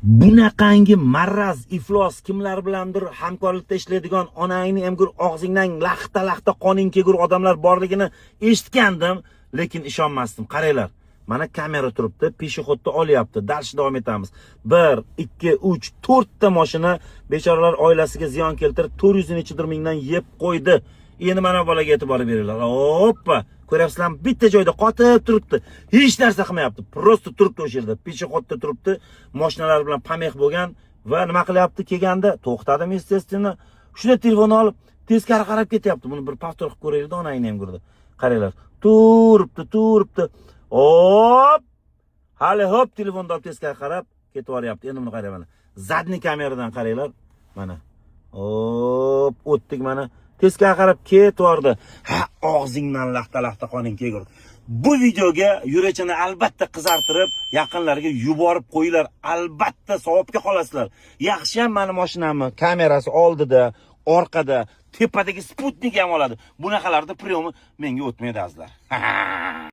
Bunaqangi marraz, iflos kimlar bilandir hamkorlikda ishlaydigan onangni emgur og'zingdan laxta qoning kegur odamlar borligini eshitgandim, lekin ishonmasdim. Qaranglar. Mana kamera turibdi, peshoxodda olyapti. Darsni davom etamiz. 1, 2, 3, 4 ta mashina bechoralar oilasiga ziyon keltirib 400 nechidir mingdan yeb qo'ydi. Endi mana bolaga e'tibor beringlar. Hoppa, ko'ryapsizlarmi? Bitta joyda qotib turibdi. Hech narsa qilmayapti. Prosta turibdi o'sha yerda. Peshoxodda turibdi. Mashinalar bilan pamex bo'lgan va nima qilyapti? Kelganda to'xtadim, естественно. Shunda telefonni olib teskari qarab ketyapti. Buni bir повтор qilib ko'raylik-da, onangni ham ko'rdi. Qaranglar. Turibdi. Hop! Hali hop telefonni olib teskari qarab ketib boryapti. Endi buni qarang mana. Zadniy kameradan qaranglar. Mana. Hop, o'tdik mana. Teskari qarab ketvordi. Ha, og'zingdan laxta qoning kegur. Bu videoga yurachini albatta qizartirib, yaqinlarga yuborib qo'yinglar. Albatta savobga qolasizlar. Yaxshi ham meni mashinamni kamerasi oldida, orqada, tepadagi Sputnik ham oladi. Bunaqalarda pryomi menga o'tmaydi azizlar.